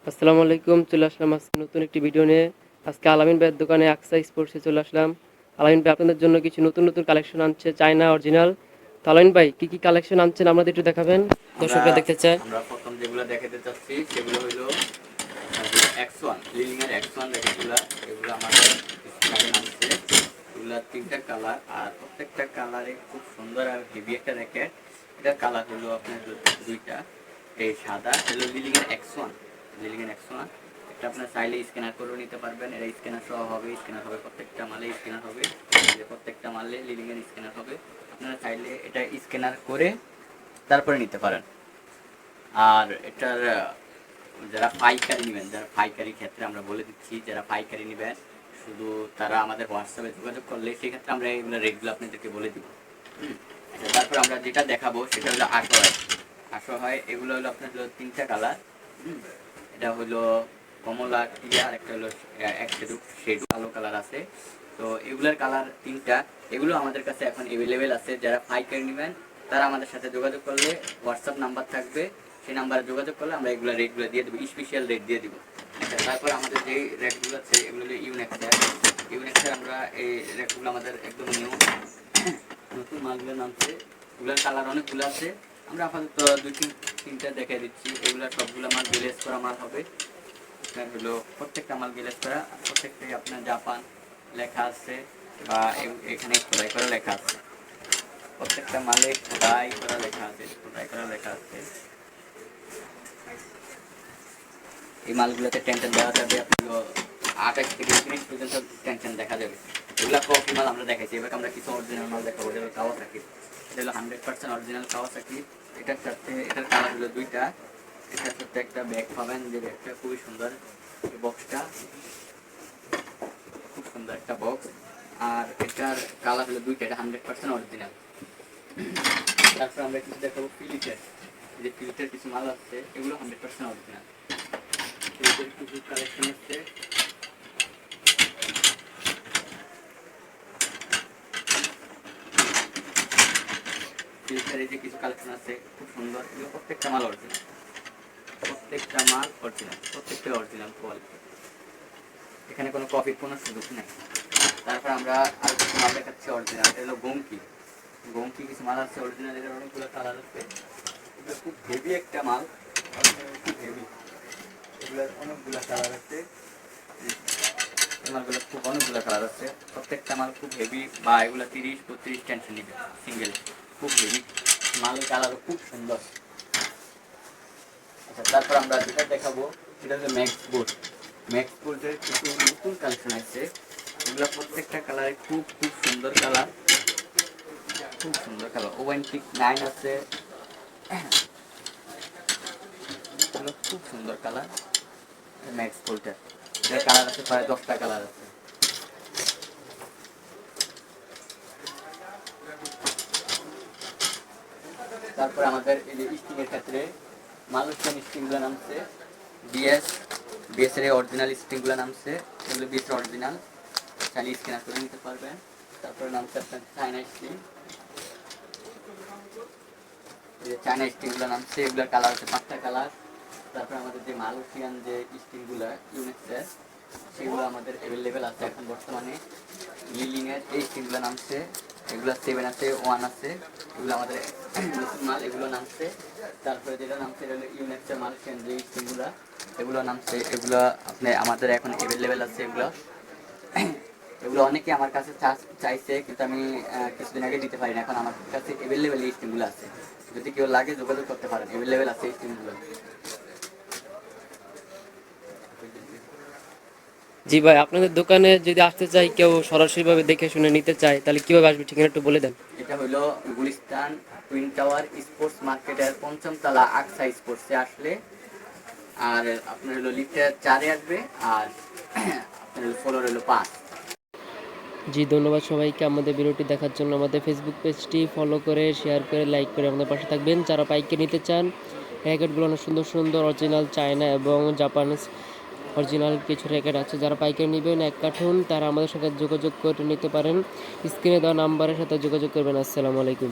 আসসালামু আলাইকুম। চলে আসলাম আজকে নতুন একটি ভিডিও নিয়ে। আজকে আলামিন ভাইয়ের দোকানে আকসা স্পোর্টসে চলে আসলাম। আলামিন ভাই আপনাদের জন্য কিছু নতুন নতুন কালেকশন আনছে, চায়না অরিজিনাল। তো আলামিন ভাই কি কি কালেকশন আনছেন আমাদের একটু দেখাবেন, আমরা দর্শকরা দেখতে চায়। আমরা প্রথম যেগুলো দেখাতে চাচ্ছি সেগুলো হলো X1 লিলিংয়ের X1 র্যাকেটগুলো। এগুলো আমাদের স্ক্রিনে নামছে। এগুলো তিনটা কালার, আর প্রত্যেকটা কালারে খুব সুন্দর আর হেভি একটা র্যাকেট। এটার কালার হলো আপনার দুইটা, এই সাদা হলো লিলিংয়ের X1। এটা আপনার চাইলে স্ক্যানার করেও নিতে পারবেন। এটা স্ক্যানার সহ হবে, স্ক্যানার হবে প্রত্যেকটা মালে, স্ক্যানার হবে প্রত্যেকটা মালে লিলিংয়ের স্ক্যানার হবে। আপনারা চাইলে এটা স্ক্যানার করে তারপরে নিতে পারেন। আর এটার যারা পাইকারি নেবেন, যারা পাইকারি ক্ষেত্রে আমরা বলে দিচ্ছি, যারা পাইকারি নেবেন শুধু তারা আমাদের হোয়াটসঅ্যাপে যোগাযোগ করলে সেক্ষেত্রে আমরা এইগুলো রেটগুলো আপনাদেরকে বলে দিব। তারপর আমরা যেটা দেখাবো সেটা হলো আসো হয় এগুলো হলো আপনার হলো তিনটা কালার। এটা হলো কমলা টিয়া, আর একটা হলো এক শেডু কালো কালার আছে। তো এগুলোর কালার তিনটা। এগুলো আমাদের কাছে এখন অ্যাভেলেবেল আছে। যারা পাইকারি নেবেন তারা আমাদের সাথে যোগাযোগ করলে হোয়াটসঅ্যাপ নাম্বার থাকবে, সেই নাম্বারে যোগাযোগ করলে আমরা এগুলো রেটগুলো দিয়ে দেবো, স্পেশাল রেট দিয়ে দিব। তারপর আমাদের যে রেটগুলো আছে এগুলো হলো ইউনেক্সের আমরা এই রেটগুলো আমাদের একদম নিউ নতুন মালগুলো নামছে। এগুলোর কালার অনেকগুলো আছে, আমরা আপাতত তিনটা দেখাই দিচ্ছি। এগুলো সবগুলো মাল গ্লেজ করা মাল হবে। হলো প্রত্যেকটা মাল গ্লেজ করা, প্রত্যেকটাই আপনার জাপান লেখা আছে বা এখানে খোদাই করা লেখা আছে। প্রত্যেকটা মালে খোদাই করা লেখা আছে। এই মালগুলোতে টেনশন দেওয়া যাবে, আপনার 28 থেকে 30 পর্যন্ত টেনশন দেখা যাবে। এগুলা কপি মাল আমরা দেখাইছি। এবার আমরা কিছু অরিজিনাল মাল দেখাবো, যেটা কাওয়াসাকি। এটা হলো 100% অরিজিনাল কাওয়াসাকি। এটার সাথে এটার কালার হলো দুইটা। এটার সাথে একটা ব্যাগ পাবেন, যে ব্যাগটা খুবই সুন্দর। এই বক্সটা খুব সুন্দর একটা বক্স। আর এটার কালার হলো দুইটা, এটা 100% অরিজিনাল। তারপর আমরা কিছু দেখাবো ফিলিটের, যে ফিলিটের কিছু মাল আছে, এগুলো 100% অরিজিনাল। ফিলিটের কিছু কালেকশন হচ্ছে ফিলিটের, এই যে কিছু কালেকশন আছে খুব সুন্দর। এগুলো প্রত্যেকটা মাল অরিজিনাল, প্রত্যেকটা অরিজিনাল কোয়ালিটি। এখানে কোনো কপির কোনো সুযোগ নেই। তারপর আমরা আর কিছু মাল দেখাচ্ছি অরিজিনাল। এটা হলো গমকি কিছু মাল আছে অরিজিনাল। এটার অনেকগুলো কালার আছে। এগুলো খুব হেভি একটা মাল, খুব হেভি। এগুলোর অনেকগুলো কালার আছে। মালগুলো খুব অনেকগুলো কালার আছে, প্রত্যেকটা মাল খুব হেভি। বা এগুলো 30-32 টেনশন নিবে সিঙ্গেল, খুব হেভি মালের কালারও খুব সুন্দর। আচ্ছা, তারপর আমরা যেটা দেখাবো সেটা হচ্ছে ম্যাক্স বোর্ডের কিছু নতুন কালেকশন আছে। এগুলো প্রত্যেকটা কালারে খুব সুন্দর কালার, ওভেন্টিক 9 আছে। এগুলো খুব সুন্দর কালার। ম্যাক্স বোল্টের এটার কালার আছে প্রায় 10টা কালার আছে। তারপর আমাদের এই যে স্টিংয়ের ক্ষেত্রে মালয়েশিয়ান স্টিংগুলো নামছে, বিএস এর অরিজিনাল স্টিংগুলো নামছে। এগুলো বিএস অরিজিনাল, চাইলে স্ক্যানার করে নিতে পারবেন। তারপরে নামছে আপনার চায়না স্টিংগুলো নামছে। এগুলোর কালার হচ্ছে 5টা কালার। তারপর আমাদের যে মালয়েশিয়ান যে স্টিংগুলো ইউনিক্সের, সেগুলো আমাদের অ্যাভেলেবেল আছে এখন বর্তমানে। লিলিংয়ের এই স্টিংগুলো নামছে। এগুলো 7 আছে, 1 আছে। এগুলো আমাদের নতুন মাল, এগুলো নামছে। তারপরে যেটা নামছে এটা হলো ইউনিক্সের মালয়েশিয়ান যে স্টিংগুলো, এগুলো নামছে। এগুলো আপনি আমাদের এখন অ্যাভেলেবেল আছে। এগুলো অনেকে আমার কাছে চাইছে, কিন্তু আমি কিছুদিন আগে দিতে পারি না। এখন আমার কাছে অ্যাভেলেবেল এই স্টিমগুলো আছে, যদি কেউ লাগে যোগাযোগ করতে পারেন। অ্যাভেলেবেল আছে এই স্টিমগুলো। জি ভাই, আপনাদের দোকানে যদি আসতে চাই, কেউ সরাসরিভাবে দেখে শুনে নিতে চায়, তাহলে কিভাবে আসবে, ঠিকানা একটু বলে দেন। এটা হলো গুলিস্তান টুইন টাওয়ার স্পোর্টস মার্কেটের 5ম তলা আকসা স্পোর্টসে আসলে, আর আপনার হলো লিফটের 4-এ আসবে, আর আপনার হলো ফ্লোর হলো 5। জি, ধন্যবাদ সবাইকে আমাদের ভিডিওটি দেখার জন্য। আমাদের ফেসবুক পেজটি ফলো করে, শেয়ার করে, লাইক করে আমাদের পাশে থাকবেন। যারা পাইকারি নিতে চান, র্যাকেটগুলো অনেক সুন্দর সুন্দর অরিজিনাল চায়না এবং জাপানিজ অরিজিনাল কিছু র্যাকেট আছে। যারা পাইকারি নেবেন 1 কার্টুন, তারা আমাদের সাথে যোগাযোগ করে নিতে পারেন। স্ক্রিনে দেওয়া নাম্বারের সাথে যোগাযোগ করবেন। আসসালামু আলাইকুম।